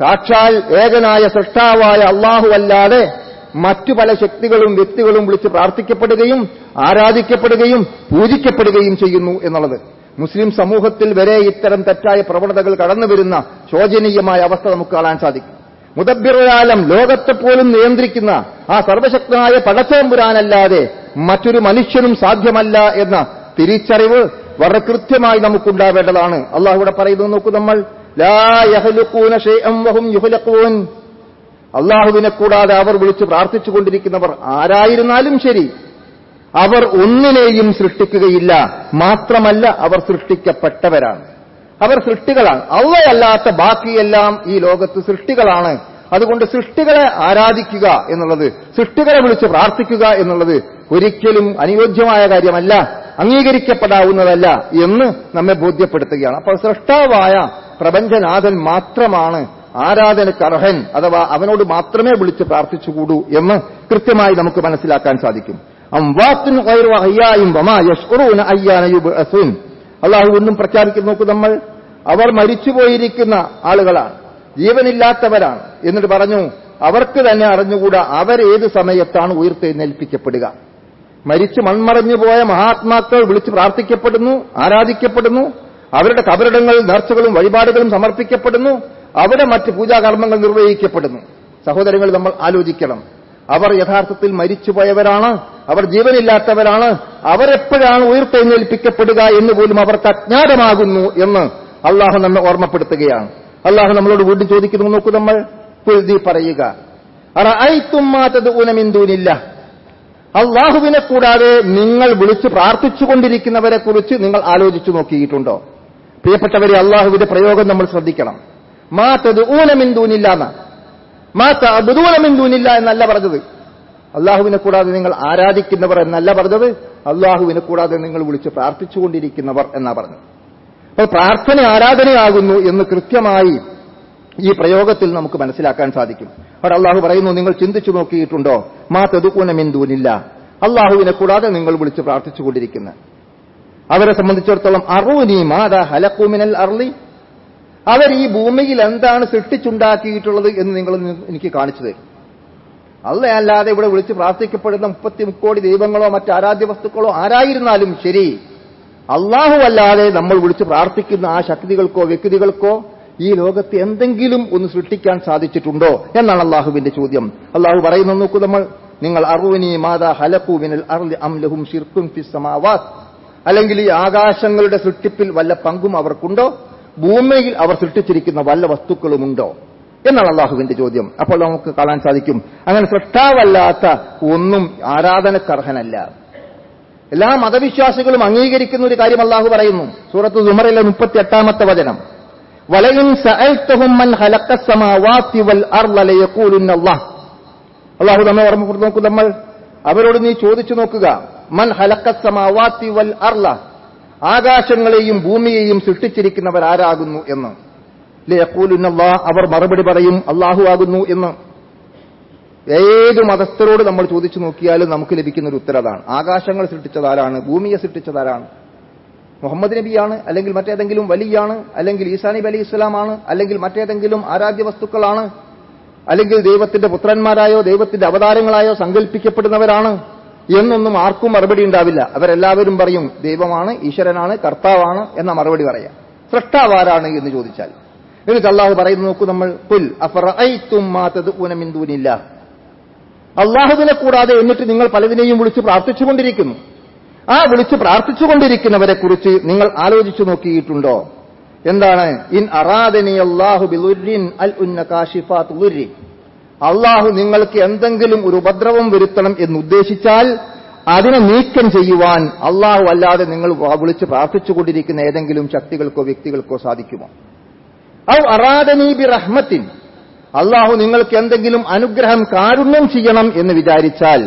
[SPEAKER 1] സാക്ഷാൽ ഏകനായ സൃഷ്ടാവായ അള്ളാഹു അല്ലാതെ മറ്റു പല ശക്തികളും വ്യക്തികളും വിളിച്ച് പ്രാർത്ഥിക്കപ്പെടുകയും ആരാധിക്കപ്പെടുകയും പൂജിക്കപ്പെടുകയും ചെയ്യുന്നു എന്നുള്ളത് മുസ്ലിം സമൂഹത്തിൽ വരെ ഇത്തരം തെറ്റായ പ്രവണതകൾ കടന്നുവരുന്ന ശോചനീയമായ അവസ്ഥ നമുക്ക് കാണാൻ സാധിക്കും. മുദബ്ബിറുൽ ലോകത്തെ പോലും നിയന്ത്രിക്കുന്ന ആ സർവശക്തനായ പടച്ചതമ്പുരാനല്ലാതെ മറ്റൊരു മനുഷ്യനും സാധ്യമല്ല എന്ന തിരിച്ചറിവ് വളരെ കൃത്യമായി നമുക്കുണ്ടാവേണ്ടതാണ്. അള്ളാഹു ഇവിടെ പറയുന്നത് നോക്കൂ, നമ്മൾ ലാ യഖ്ലുഖൂന ശൈഅൻ വഹും യുഖ്ലഖൂൻ, അള്ളാഹുവിനെ കൂടാതെ അവർ വിളിച്ച് പ്രാർത്ഥിച്ചുകൊണ്ടിരിക്കുന്നവർ ആരായിരുന്നാലും ശരി, അവർ ഒന്നിനെയും സൃഷ്ടിക്കുകയില്ല. മാത്രമല്ല, അവർ സൃഷ്ടിക്കപ്പെട്ടവരാണ്, അവർ സൃഷ്ടികളാണ്. അള്ളയല്ലാത്ത ബാക്കിയെല്ലാം ഈ ലോകത്ത് സൃഷ്ടികളാണ്. അതുകൊണ്ട് സൃഷ്ടികളെ ആരാധിക്കുക എന്നുള്ളത്, സൃഷ്ടികളെ വിളിച്ച് പ്രാർത്ഥിക്കുക എന്നുള്ളത് ഒരിക്കലും അനുയോജ്യമായ കാര്യമല്ല, അംഗീകരിക്കപ്പെടാവുന്നതല്ല എന്ന് നമ്മെ ബോധ്യപ്പെടുത്തുകയാണ്. അപ്പോൾ സൃഷ്ടാവായ പ്രപഞ്ചനാഥൻ മാത്രമാണ് ആരാധനയ്ക്ക് അർഹൻ, അഥവാ അവനോട് മാത്രമേ വിളിച്ച് പ്രാർത്ഥിച്ചുകൂടൂ എന്ന് കൃത്യമായി നമുക്ക് മനസ്സിലാക്കാൻ സാധിക്കും. അംവാത്തുൻ ഗൈറു അഹ്യാഇൻ വമാ യശ്ഉറൂന അയ്യാന യുബ്അസൂൻ, അള്ളാഹു ഒന്നും പ്രഖ്യാപിക്കുന്നു നോക്കൂ, നമ്മൾ അവർ മരിച്ചുപോയിരിക്കുന്ന ആളുകളാണ്, ജീവനില്ലാത്തവരാണ് എന്നിട്ട് പറഞ്ഞു അവർക്ക് തന്നെ അറിഞ്ഞുകൂടാ അവരേത് സമയത്താണ് ഉയർത്തെഴുന്നേൽപ്പിക്കപ്പെടുക. മരിച്ച് മൺമറഞ്ഞുപോയ മഹാത്മാക്കൾ വിളിച്ച് പ്രാർത്ഥിക്കപ്പെടുന്നു, ആരാധിക്കപ്പെടുന്നു, അവരുടെ കബറിടങ്ങൾ നേർച്ചകളും വഴിപാടുകളും സമർപ്പിക്കപ്പെടുന്നു, അവിടെ മറ്റ് പൂജാകർമ്മങ്ങൾ നിർവഹിക്കപ്പെടുന്നു. സഹോദരങ്ങൾ, നമ്മൾ ആലോചിക്കണം, അവർ യഥാർത്ഥത്തിൽ മരിച്ചുപോയവരാണ്, അവർ ജീവനില്ലാത്തവരാണ്, അവരെപ്പോഴാണ് ഉയർത്തെഴുന്നേൽപ്പിക്കപ്പെടുക എന്ന് പോലും അവർക്ക് അജ്ഞാതമാകുന്നു എന്ന് അള്ളാഹു നമ്മെ ഓർമ്മപ്പെടുത്തുകയാണ്. അള്ളാഹു നമ്മളോട് വീണ്ടും ചോദിക്കുന്നു നോക്കൂ, നമ്മൾ കുൽദി പറയുക, അറഅയ്തും മാ തദ്ഊന മിൻ ദൂനില്ലാഹ്, അള്ളാഹുവിനെ കൂടാതെ നിങ്ങൾ വിളിച്ച് പ്രാർത്ഥിച്ചുകൊണ്ടിരിക്കുന്നവരെ കുറിച്ച് നിങ്ങൾ ആലോചിച്ചു നോക്കിയിട്ടുണ്ടോ? പ്രിയപ്പെട്ടവരെ, അള്ളാഹുവിന്റെ പ്രയോഗം നമ്മൾ ശ്രദ്ധിക്കണം. മാ തദ്ഊന മിൻ ദൂനില്ലാഹ്, മാ തഅബുദൂന മിൻ ദൂനില്ലാഹ് എന്നല്ല പറഞ്ഞത്. അള്ളാഹുവിനെ കൂടാതെ നിങ്ങൾ ആരാധിക്കുന്നവർ എന്നല്ല പറഞ്ഞത്, അള്ളാഹുവിനെ കൂടാതെ നിങ്ങൾ വിളിച്ച് പ്രാർത്ഥിച്ചുകൊണ്ടിരിക്കുന്നവർ എന്നാ പറഞ്ഞത്. അപ്പോൾ പ്രാർത്ഥന ആരാധനയാകുന്നു എന്ന് കൃത്യമായി ഈ പ്രയോഗത്തിൽ നമുക്ക് മനസ്സിലാക്കാൻ സാധിക്കും. അവിടെ അള്ളാഹു പറയുന്നു, നിങ്ങൾ ചിന്തിച്ചു നോക്കിയിട്ടുണ്ടോ? മാ തദ്ഊന മിൻ ദൂനില്ലാഹ്, അള്ളാഹുവിനെ കൂടാതെ നിങ്ങൾ വിളിച്ച് പ്രാർത്ഥിച്ചുകൊണ്ടിരിക്കുന്ന അവരെ സംബന്ധിച്ചിടത്തോളം അറൂനി മാദാ ഹലഖൂ മിനൽ അർളി, അവർ ഈ ഭൂമിയിൽ എന്താണ് സൃഷ്ടിച്ചുണ്ടാക്കിയിട്ടുള്ളത് എന്ന് നിങ്ങൾ എനിക്ക് കാണിച്ചു തരും. അല്ലാതെ ഇവിടെ വിളിച്ച് പ്രാർത്ഥിക്കപ്പെടുന്ന 30 കോടി ദൈവങ്ങളോ മറ്റ് ആരാധ്യ വസ്തുക്കളോ ആരായിരുന്നാലും ശരി, അള്ളാഹു അല്ലാതെ നമ്മൾ വിളിച്ച് പ്രാർത്ഥിക്കുന്ന ആ ശക്തികൾക്കോ വ്യക്തികൾക്കോ ഈ ലോകത്ത് എന്തെങ്കിലും ഒന്ന് സൃഷ്ടിക്കാൻ സാധിച്ചിട്ടുണ്ടോ എന്നാണ് അള്ളാഹുവിന്റെ ചോദ്യം. അള്ളാഹു പറയുന്നു നോക്കൂ, നമ്മൾ നിങ്ങൾ അറൂനി മാദാ ഹലഖൂ മിനൽ അർളി അം ലഹും ശിർകുൻ ഫിസ് സമാവാത്ത്, അല്ലെങ്കിൽ ഈ ആകാശങ്ങളുടെ സൃഷ്ടിപ്പിൽ വല്ല പങ്കും അവർക്കുണ്ടോ, ഭൂമിയിൽ അവർ സൃഷ്ടിച്ചിരിക്കുന്ന വല്ല വസ്തുക്കളുമുണ്ടോ എന്നാണ് അള്ളാഹുവിന്റെ ചോദ്യം. അപ്പോൾ നമുക്ക് കാണാൻ സാധിക്കും, അങ്ങനെ സൃഷ്ടാവല്ലാത്ത ഒന്നും ആരാധനക്കർഹനല്ല. എല്ലാ മതവിശ്വാസികളും അംഗീകരിക്കുന്ന ഒരു കാര്യം അള്ളാഹു പറയുന്നു. സൂറത്ത് സുമറിലെ 38-ാമത്തെ വചനം, വലയിൻ സഅൽതഹും മൻ ഖലഖസ് സമാവാതി വൽ അർള ലയഖൂലുന്ന അല്ലാഹ്. അള്ളാഹു നമ്മെ ഓർമ്മപ്പെടുത്തി നോക്കൂ, നമ്മൾ അവരോട് നീ ചോദിച്ചു നോക്കുക, മൻ ഖലഖസ് സമാവാതി വൽ അർള, ആകാശങ്ങളെയും ഭൂമിയെയും സൃഷ്ടിച്ചിരിക്കുന്നവർ ആരാകുന്നു എന്ന്. ലയഖൂലുനല്ലാഹ്, അവർ മറുപടി പറയും അല്ലാഹു ആകുന്നു എന്ന്. ഏത് മതസ്ഥരോട് നമ്മൾ ചോദിച്ചു നോക്കിയാലും നമുക്ക് ലഭിക്കുന്ന ഒരു ഉത്തരവാണ്. ആകാശങ്ങൾ സൃഷ്ടിച്ചതാരാണ്? ഭൂമിയെ സൃഷ്ടിച്ചതാരാണ്? മുഹമ്മദ് നബിയാണ്, അല്ലെങ്കിൽ മറ്റേതെങ്കിലും വലിയാണ്, അല്ലെങ്കിൽ ഈസാ നബി അലൈഹി ഇസ്ലാമാണ്, അല്ലെങ്കിൽ മറ്റേതെങ്കിലും ആരാധ്യ വസ്തുക്കളാണ്, അല്ലെങ്കിൽ ദൈവത്തിന്റെ പുത്രന്മാരായോ ദൈവത്തിന്റെ അവതാരങ്ങളായോ സങ്കല്പിക്കപ്പെടുന്നവരാണ് എന്നൊന്നും ആർക്കും മറുപടി ഉണ്ടാവില്ല. അവരെല്ലാവരും പറയും ദൈവമാണ്, ഈശ്വരനാണ്, കർത്താവാണ് എന്ന മറുപടി പറയാം. സൃഷ്ടാവാരാണ് എന്ന് ചോദിച്ചാൽ എന്നിട്ട് അള്ളാഹു പറയുന്നത് നോക്കൂ നമ്മൾ, ഖുൽ അഫറഅയ്തും മാ തദ്ഉന മിൻ ദൂനില്ലാഹ്, അള്ളാഹുവിനെ കൂടാതെ എന്നിട്ട് നിങ്ങൾ പലതിനെയും വിളിച്ച് പ്രാർത്ഥിച്ചുകൊണ്ടിരിക്കുന്നു. ആ വിളിച്ച് പ്രാർത്ഥിച്ചുകൊണ്ടിരിക്കുന്നവരെ കുറിച്ച് നിങ്ങൾ ആലോചിച്ചു നോക്കിയിട്ടുണ്ടോ? എന്താണ്? ഇൻ അറാദനി അല്ലാഹു ബിദുർരിൻ അൽ ഉന്ന കാശിഫാതു ദുർരി, അള്ളാഹു നിങ്ങൾക്ക് എന്തെങ്കിലും ഒരു ഉപദ്രവം വരുത്തണം എന്ന് ഉദ്ദേശിച്ചാൽ അതിനെ നീക്കം ചെയ്യുവാൻ അള്ളാഹു അല്ലാതെ നിങ്ങൾ വിളിച്ച് പ്രാർത്ഥിച്ചുകൊണ്ടിരിക്കുന്ന ഏതെങ്കിലും ശക്തികൾക്കോ വ്യക്തികൾക്കോ സാധിക്കുമോ? ഔ അറാദനി ബി റഹ്മത്തിൻ, അള്ളാഹു നിങ്ങൾക്ക് എന്തെങ്കിലും അനുഗ്രഹം കാരുണ്യം ചെയ്യണം എന്ന് വിചാരിച്ചാൽ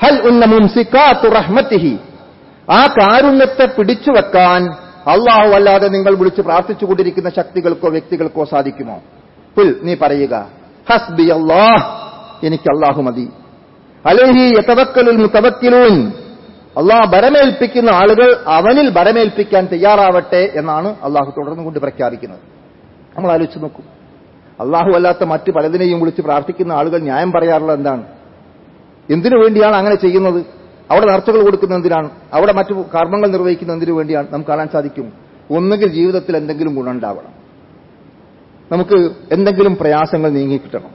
[SPEAKER 1] ഹൽ ഉന്ന മുംസികാതു റഹ്മത്തിഹി, ആ കാരുണ്യത്തെ പിടിച്ചുവെക്കാൻ അള്ളാഹു അല്ലാതെ നിങ്ങൾ വിളിച്ച് പ്രാർത്ഥിച്ചുകൊണ്ടിരിക്കുന്ന ശക്തികൾക്കോ വ്യക്തികൾക്കോ സാധിക്കുമോ? ഖുൽ, നീ പറയുക, ഹസ്ബി അല്ലാഹ്, എനിക്ക് അള്ളാഹു മതി. അലൈഹി യതവക്കലുൽ മുതവക്കിലൂൻ, അള്ളാഹ് ബരമേൽപ്പിക്കുന്ന ആളുകൾ അവനിൽ ബരമേൽപ്പിക്കാൻ തയ്യാറാവട്ടെ എന്നാണ് അള്ളാഹു തുടർന്നുകൊണ്ട് പ്രഖ്യാപിക്കുന്നത്. നമ്മൾ ആലോചിച്ച് നോക്കൂ, അള്ളാഹു അല്ലാത്ത മറ്റ് പലതിനെയും വിളിച്ച് പ്രാർത്ഥിക്കുന്ന ആളുകൾ ന്യായം പറയാറുള്ളത് എന്താണ്? എന്തിനു വേണ്ടിയാണ് അങ്ങനെ ചെയ്യുന്നത്? അവിടെ നേർച്ചകൾ കൊടുക്കുന്നത് എന്തിനാണ്? അവിടെ മറ്റു കർമ്മങ്ങൾ നിർവഹിക്കുന്നത് എന്തിനു വേണ്ടിയാണ്? നമുക്ക് കാണാൻ സാധിക്കും, ഒന്നുകിൽ ജീവിതത്തിൽ എന്തെങ്കിലും ഗുണമുണ്ടാവണം, നമുക്ക് എന്തെങ്കിലും പ്രയാസങ്ങൾ നീങ്ങിക്കിട്ടണം,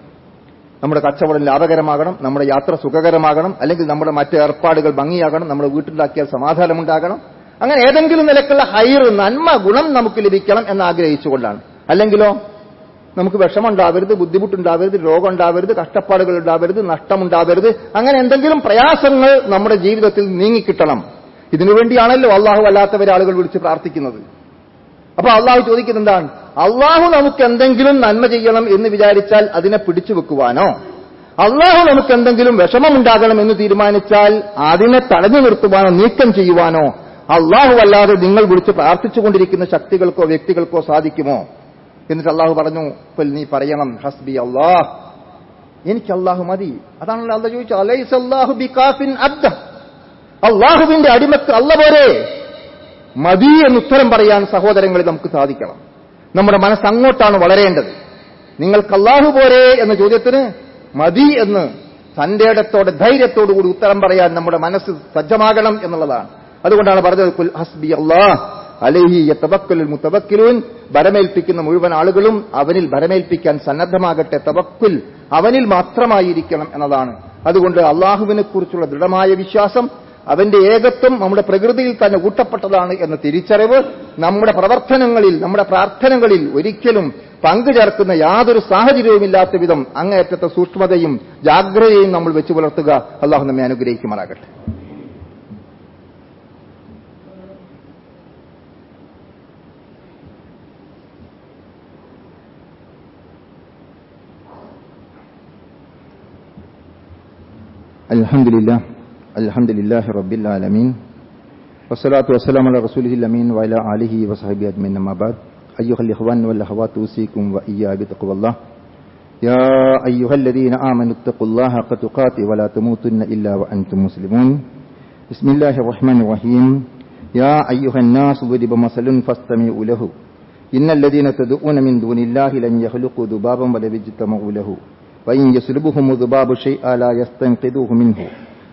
[SPEAKER 1] നമ്മുടെ കച്ചവടം ലാഭകരമാകണം, നമ്മുടെ യാത്ര സുഖകരമാകണം, അല്ലെങ്കിൽ നമ്മുടെ മറ്റ് ഏർപ്പാടുകൾ ഭംഗിയാകണം, നമ്മുടെ വീട്ടിലാക്കിയാൽ സമാധാനമുണ്ടാകണം. അങ്ങനെ ഏതെങ്കിലും നിലക്കുള്ള ഹൈർ, നന്മ, ഗുണം നമുക്ക് ലഭിക്കണം എന്ന് ആഗ്രഹിച്ചുകൊണ്ടാണ്. അല്ലെങ്കിലോ നമുക്ക് വിഷമുണ്ടാവരുത്, ബുദ്ധിമുട്ടുണ്ടാവരുത്, രോഗം ഉണ്ടാവരുത്, കഷ്ടപ്പാടുകൾ ഉണ്ടാവരുത്, നഷ്ടമുണ്ടാവരുത്, അങ്ങനെ എന്തെങ്കിലും പ്രയാസങ്ങൾ നമ്മുടെ ജീവിതത്തിൽ നീങ്ങിക്കിട്ടണം. ഇതിനുവേണ്ടിയാണല്ലോ അള്ളാഹു അല്ലാത്തവരെ ആളുകൾ വിളിച്ച് പ്രാർത്ഥിക്കുന്നത്. അപ്പൊ അള്ളാഹു ചോദിക്കുന്നത് എന്താണ്? അള്ളാഹു നമുക്ക് എന്തെങ്കിലും നന്മ ചെയ്യണം എന്ന് വിചാരിച്ചാൽ അതിനെ പിടിച്ചു വെക്കുവാനോ, അള്ളാഹു നമുക്ക് എന്തെങ്കിലും വിഷമമുണ്ടാകണം എന്ന് തീരുമാനിച്ചാൽ അതിനെ തടഞ്ഞു നിർത്തുവാനോ നീക്കം ചെയ്യുവാനോ അള്ളാഹു അല്ലാതെ നിങ്ങൾ വിളിച്ച് പ്രാർത്ഥിച്ചുകൊണ്ടിരിക്കുന്ന ശക്തികൾക്കോ വ്യക്തികൾക്കോ സാധിക്കുമോ? എന്നിട്ട് അള്ളാഹു പറഞ്ഞു, നീ പറയണം ഹസ്ബി അല്ലാഹ്, എനിക്ക് അള്ളാഹു മതി. അതാണല്ലോ അള്ളാഹു ചോദിച്ചു, അലൈസ അല്ലാഹു ബികാഫിൻ അബ്ദ, അള്ളാഹുവിന്റെ അടിമക്ക് അല്ല പോരെ മതി എന്ന് ഉത്തരം പറയാൻ സഹോദരങ്ങളിൽ നമുക്ക് സാധിക്കണം. നമ്മുടെ മനസ്സ് അങ്ങോട്ടാണ് വളരേണ്ടത്. നിങ്ങൾക്ക് അള്ളാഹു പോരെ എന്ന ചോദ്യത്തിന് മതി എന്ന് തന്റേടത്തോടെ ധൈര്യത്തോടുകൂടി ഉത്തരം പറയാൻ നമ്മുടെ മനസ്സ് സജ്ജമാകണം എന്നുള്ളതാണ്. അതുകൊണ്ടാണ് പറഞ്ഞത്, ഖുൽ ഹസ്ബി അല്ലാഹ് അലൈഹി യതവക്കലുൽ മുതവക്കിലൂൻ, ബരമേൽപ്പിക്കുന്ന മുഴുവൻ ആളുകളും അവനിൽ ബരമേൽപ്പിക്കാൻ സന്നദ്ധമാകട്ടെ. തവക്കുൽ അവനിൽ മാത്രമായിരിക്കണം എന്നതാണ്. അതുകൊണ്ട് അള്ളാഹുവിനെ കുറിച്ചുള്ള ദൃഢമായ വിശ്വാസം, അവന്റെ ഏകത്വം നമ്മുടെ പ്രകൃതിയിൽ തന്നെ ഊട്ടപ്പെട്ടതാണ് എന്ന തിരിച്ചറിവ് നമ്മുടെ പ്രവർത്തനങ്ങളിൽ, നമ്മുടെ പ്രാർത്ഥനകളിൽ ഒരിക്കലും പങ്കുചേർക്കുന്ന യാതൊരു സാഹചര്യവുമില്ലാത്ത വിധം അങ്ങേയറ്റത്തെ സൂക്ഷ്മതയും ജാഗ്രതയും നമ്മൾ വെച്ചു പുലർത്തുക. അള്ളാഹു നമ്മെ അനുഗ്രഹിക്കുമാറാകട്ടെ. അൽഹംദുലില്ലാഹി റബ്ബിൽ ആലമീൻ വസ്സലാത്തു വസ്സലാമു അലാ റസൂലിഹിൽ അമീൻ വഅലാ ആലിഹി വസഹബിഹി അജ്മഈൻ. അമ്മാ ബഅദ്. അയ്യുഹൽ ഇഖ്വാൻ വൽ അഖവാത്ത് ഉസീകും വഇയ്യാ ബിത്തഖ്വല്ലാഹ്. യാ അയ്യുഹല്ലദീന ആമനു ഇത്തഖുല്ലാഹ ഹഖ തുഖാതി വലാ തമൂതുന്ന ഇല്ലാ വഅൻതും മുസ്ലിമൂൻ. ബിസ്മില്ലാഹിർ റഹ്മാനിർ റഹീം. യാ അയ്യുഹൻ നാസു ضرب مثل فاستمعوا له إن الذين تدعون من دون الله لن يخلقوا ذبابا ولو اجتمعوا له وإن يسلبهم الذباب شيئا لا يستنقذوه منه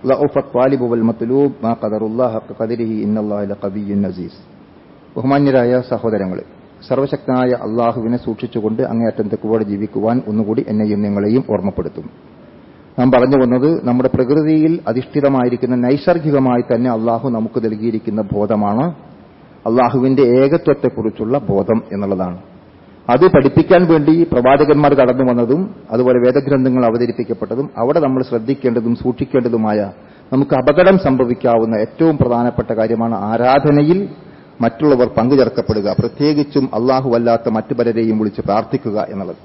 [SPEAKER 1] ضعف الطالب والمطلوب ما قدر الله حق قدره إن الله لقوي عزيز. ബഹുമാന്യരായ സഹോദരങ്ങളെ, സർവശക്തനായ അള്ളാഹുവിനെ സൂക്ഷിച്ചുകൊണ്ട് അങ്ങേയറ്റം തെക്കുവോടെ ജീവിക്കുവാൻ ഒന്നുകൂടി എന്നെയും നിങ്ങളെയും ഓർമ്മപ്പെടുത്തും. നാം പറഞ്ഞു വന്നത് നമ്മുടെ പ്രകൃതിയിൽ അധിഷ്ഠിതമായിരിക്കുന്ന നൈസർഗികമായി തന്നെ അള്ളാഹു നമുക്ക് നൽകിയിരിക്കുന്ന ബോധമാണ് അള്ളാഹുവിന്റെ ഏകത്വത്തെക്കുറിച്ചുള്ള ബോധം എന്നുള്ളതാണ്. അത് പഠിപ്പിക്കാൻ വേണ്ടി പ്രവാചകന്മാർ കടന്നു വന്നതും അതുപോലെ വേദഗ്രന്ഥങ്ങൾ അവതരിപ്പിക്കപ്പെട്ടതും അവിടെ നമ്മൾ ശ്രദ്ധിക്കേണ്ടതും സൂക്ഷിക്കേണ്ടതുമായ നമുക്ക് അപകടം സംഭവിക്കാവുന്ന ഏറ്റവും പ്രധാനപ്പെട്ട കാര്യമാണ് ആരാധനയിൽ മറ്റുള്ളവർ പങ്കുചേർക്കപ്പെടുക, പ്രത്യേകിച്ചും അള്ളാഹു അല്ലാത്ത മറ്റു പലരെയും വിളിച്ച് പ്രാർത്ഥിക്കുക എന്നുള്ളത്.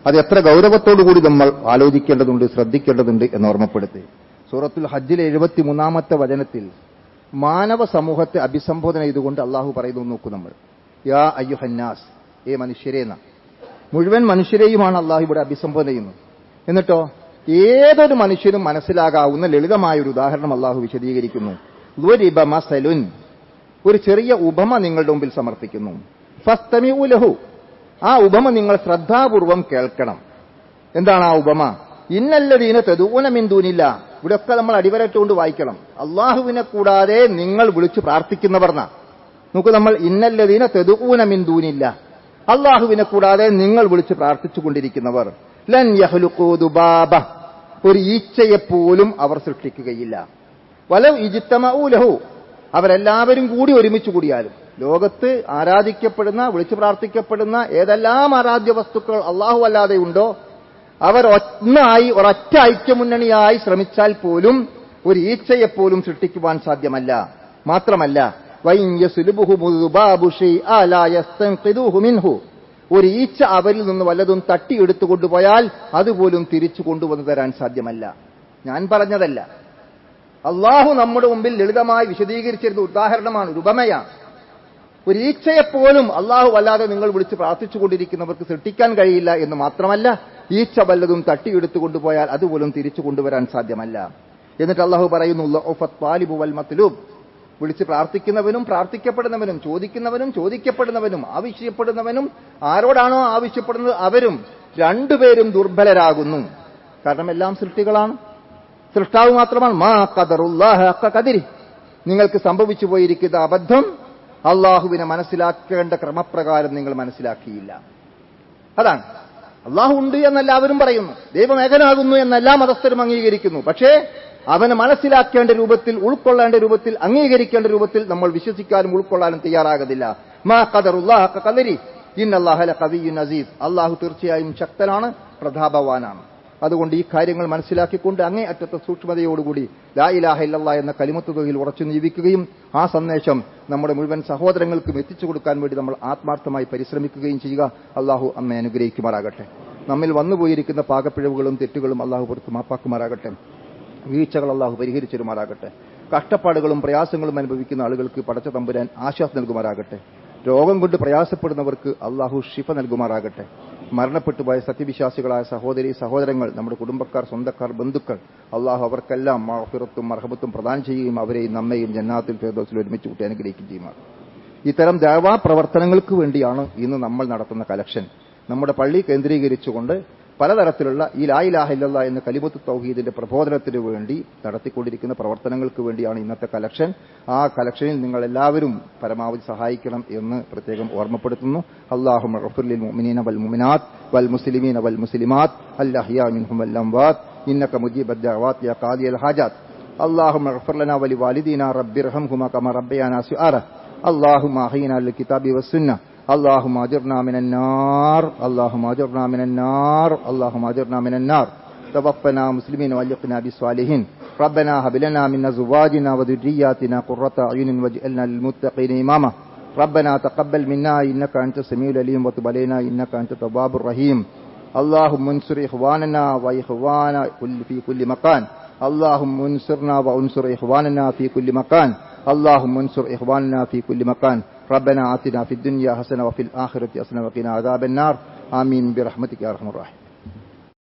[SPEAKER 1] അത് എത്ര ഗൌരവത്തോടുകൂടി നമ്മൾ ആലോചിക്കേണ്ടതുണ്ട്, ശ്രദ്ധിക്കേണ്ടതുണ്ട് എന്ന് ഓർമ്മപ്പെടുത്തി. സൂറത്തുൽ ഹജ്ജിലെ 73-ാമത്തെ വചനത്തിൽ മാനവ സമൂഹത്തെ അഭിസംബോധന ചെയ്തുകൊണ്ട് അള്ളാഹു പറയുന്നു. നോക്കൂ, നമ്മൾ യാ അയ്യുഹന്നാസ്, മനുഷ്യരേന്ന മുഴുവൻ മനുഷ്യരെയുമാണ് അള്ളാഹു ഇവിടെ അഭിസംബോധന ചെയ്യുന്നത്. എന്നിട്ടോ ഏതൊരു മനുഷ്യനും മനസ്സിലാകാവുന്ന ലളിതമായ ഒരു ഉദാഹരണം അള്ളാഹു വിശദീകരിക്കുന്നു. ളുരിബ മസലുൻ, ഒരു ചെറിയ ഉപമ നിങ്ങളുടെ മുമ്പിൽ സമർപ്പിക്കുന്നു. ഫസ്തമിഉ ലഹു, ആ ഉപമ നിങ്ങൾ ശ്രദ്ധാപൂർവം കേൾക്കണം. എന്താണ് ആ ഉപമ? ഇന്നല്ലദീന തദഊന മിൻ ദൂനില്ലാ, ഇവിടെയൊക്കെ നമ്മൾ അടിവരട്ടുകൊണ്ട് വായിക്കണം. അള്ളാഹുവിനെ കൂടാതെ നിങ്ങൾ വിളിച്ചു പ്രാർത്ഥിക്കുന്നവർ. നോക്കൂ, നമ്മൾ ഇന്നല്ലദീന തദഊന മിൻ ദൂനില്ലാ, അള്ളാഹുവിനെ കൂടാതെ നിങ്ങൾ വിളിച്ചു പ്രാർത്ഥിച്ചുകൊണ്ടിരിക്കുന്നവർ. ലൻ യഖ്ലുഖൂ ദുബാബ, ഒരു ഈച്ചയെപ്പോലും അവർ സൃഷ്ടിക്കുകയില്ല. വലൗ ഇജ്തമഊ ലഹു, അവരെല്ലാവരും കൂടി ഒരുമിച്ച് കൂടിയാലും. ലോകത്ത് ആരാധിക്കപ്പെടുന്ന, വിളിച്ചു പ്രാർത്ഥിക്കപ്പെടുന്ന ഏതെല്ലാം ആരാധ്യ വസ്തുക്കൾ അള്ളാഹു അല്ലാതെ ഉണ്ടോ, അവർ ഒരൊറ്റ ഐക്യമുന്നണിയായി ശ്രമിച്ചാൽ പോലും ഒരു ഈച്ചയെപ്പോലും സൃഷ്ടിക്കുവാൻ സാധ്യമല്ല. മാത്രമല്ല, ഒരു ഈച്ച അവരിൽ നിന്ന് വല്ലതും തട്ടിയെടുത്തു കൊണ്ടുപോയാൽ അതുപോലും തിരിച്ചു കൊണ്ടുവന്നു തരാൻ സാധ്യമല്ല. ഞാൻ പറഞ്ഞതല്ല, അള്ളാഹു നമ്മുടെ മുമ്പിൽ ലളിതമായി വിശദീകരിച്ചിരുന്ന ഉദാഹരണമാണ്, ഒരു ഉപമയാണ്. ഒരു ഈച്ചയെപ്പോലും അള്ളാഹു അല്ലാതെ നിങ്ങൾ വിളിച്ച് പ്രാർത്ഥിച്ചുകൊണ്ടിരിക്കുന്നവർക്ക് സൃഷ്ടിക്കാൻ കഴിയില്ല എന്ന് മാത്രമല്ല, ഈച്ച വല്ലതും തട്ടിയെടുത്തു കൊണ്ടുപോയാൽ അതുപോലും തിരിച്ചു കൊണ്ടുവരാൻ സാധ്യമല്ല. എന്നിട്ട് അള്ളാഹു പറയുന്നു, ളഉഫത്വാലിബു വൽ മത്ലൂബ്, വിളിച്ച് പ്രാർത്ഥിക്കുന്നവനും പ്രാർത്ഥിക്കപ്പെടുന്നവനും, ചോദിക്കുന്നവനും ചോദിക്കപ്പെടുന്നവനും, ആവശ്യപ്പെടുന്നവനും ആരോടാണോ ആവശ്യപ്പെടുന്നത് അവരും രണ്ടുപേരും ദുർബലരാകുന്നു. കാരണം എല്ലാം സൃഷ്ടികളാണ്, സൃഷ്ടാവ് മാത്രമാണ്. മാ ഖദറുല്ലാഹ ഹഖ ഖദരി, നിങ്ങൾക്ക് സംഭവിച്ചു പോയിരിക്കുന്ന അബദ്ധം അള്ളാഹുവിനെ മനസ്സിലാക്കേണ്ട ക്രമപ്രകാരം നിങ്ങൾ മനസ്സിലാക്കിയില്ല. അതാണ്, അള്ളാഹു ഉണ്ട് എന്നെല്ലാവരും പറയുന്നു, ദൈവം ഏകനാകുന്നു എന്നെല്ലാ മതസ്ഥരും അംഗീകരിക്കുന്നു. പക്ഷേ അവനെ മനസ്സിലാക്കേണ്ട രൂപത്തിൽ, ഉൾക്കൊള്ളേണ്ട രൂപത്തിൽ, അംഗീകരിക്കേണ്ട രൂപത്തിൽ നമ്മൾ വിശ്വസിക്കാനും ഉൾക്കൊള്ളാനും തയ്യാറാകുന്നില്ല. മാ ഖദറുല്ലാഹ ഹഖ ഖദരി ഇന്നല്ലാഹ ലഖവിയ്യുൻ അസീസ്, അള്ളാഹു തീർച്ചയായും ശക്തനാണ്, പ്രതാപവാനാണ്. അതുകൊണ്ട് ഈ കാര്യങ്ങൾ മനസ്സിലാക്കിക്കൊണ്ട് അങ്ങേ അറ്റത്തെ സൂക്ഷ്മതയോടുകൂടി ലാ ഇലാഹ ഇല്ലല്ലാഹ് എന്ന കലിമത്ത് തൊഴിൽ ഉറച്ചു ജീവിക്കുകയും ആ സന്ദേശം നമ്മുടെ മുഴുവൻ സഹോദരങ്ങൾക്കും എത്തിച്ചു കൊടുക്കാൻ വേണ്ടി നമ്മൾ ആത്മാർത്ഥമായി പരിശ്രമിക്കുകയും ചെയ്യുക. അള്ളാഹു നമ്മെ അനുഗ്രഹിക്കുമാറാകട്ടെ. നമ്മിൽ വന്നുപോയിരിക്കുന്ന പാകപ്പിഴവുകളും തെറ്റുകളും അള്ളാഹു പുറത്ത് മാപ്പാക്കുമാറാകട്ടെ. വീഴ്ചകൾ അള്ളാഹു പരിഹരിച്ചിരുമാറാകട്ടെ. കഷ്ടപ്പാടുകളും പ്രയാസങ്ങളും അനുഭവിക്കുന്ന ആളുകൾക്ക് പടച്ച തമ്പുരാൻ ആശ്വാസം നൽകുമാറാകട്ടെ. രോഗം കൊണ്ട് പ്രയാസപ്പെടുന്നവർക്ക് അള്ളാഹു ശിഫ നൽകുമാറാകട്ടെ. മരണപ്പെട്ടുപോയ സത്യവിശ്വാസികളായ സഹോദരി സഹോദരങ്ങൾ, നമ്മുടെ കുടുംബക്കാർ, സ്വന്തക്കാർ, ബന്ധുക്കൾ, അള്ളാഹു അവർക്കെല്ലാം മഗ്ഫിറത്തും മർഹമത്തും പ്രദാനം ചെയ്യുകയും അവരെയും നമ്മയും ജന്നാത്തുൽ ഫിർദൗസിൽ ഒരുമിച്ച് കൂട്ടി അനുഗ്രഹിക്കുകയും ചെയ്യുമാർ. ഇത്തരം ദഅവാ പ്രവർത്തനങ്ങൾക്ക് വേണ്ടിയാണ് ഇന്ന് നമ്മൾ നടത്തുന്ന കലക്ഷൻ. നമ്മുടെ പള്ളി കേന്ദ്രീകരിച്ചുകൊണ്ട് പലതരത്തിലുള്ള ഈ ലാ ഇലാഹ ഇല്ലല്ലാഹ് എന്ന കലിമത്ത് തൗഹീദിന്റെ പ്രബോധനത്തിന് വേണ്ടി നടത്തിക്കൊണ്ടിരിക്കുന്ന പ്രവർത്തനങ്ങൾക്ക് വേണ്ടിയാണ് ഇന്നത്തെ കലക്ഷൻ. ആ കലക്ഷനിൽ നിങ്ങൾ എല്ലാവരും പരമാവധി സഹായിക്കണം എന്ന് പ്രത്യേകം ഓർമ്മപ്പെടുത്തുന്നു. അല്ലാഹുമ്മ ഗഫിർ ലിൽ മുഅ്മിനീന വൽ മുഅ്മിനാത്ത് വൽ മുസ്ലിമീന വൽ മുസ്ലിമാത്ത് അൽ അഹ്യാഇ മിൻഹും വൽ അംവാത്ത് ഇന്നക മുജീബുദ് ദഅവാത് യാ ഖാദിയൽ ഹാജാത്ത്. അല്ലാഹുമ്മ ഗഫിർ ലനാ വലി വാലിദീനാ റബ്ബിർഹംഹുമാ കമാ റബ്ബയാനാ സിഗാറാ. അല്ലാഹുമ്മ അഹ്യിനാ ലിൽ കിതാബി വസ്സുന്നah. اللهم اجرنا من النار، اللهم اجرنا من النار، اللهم اجرنا من النار. توفنا مسلمين والحقنا بالصالحين. ربنا هب لنا من ازواجنا وذرياتنا قرة اعين واجعلنا للمتقين اماما. ربنا تقبل منا انك انت السميع العليم وتب علينا انك انت التواب الرحيم. اللهم انصر اخواننا واخوانا في كل مكان. اللهم انصرنا وانصر اخواننا في كل مكان. اللهم انصر اخواننا في كل مكان. ربنا آتنا في الدنيا حسنة وفي الآخرة حسنة وقنا عذاب النار. آمين برحمتك يا أرحم الراحمين.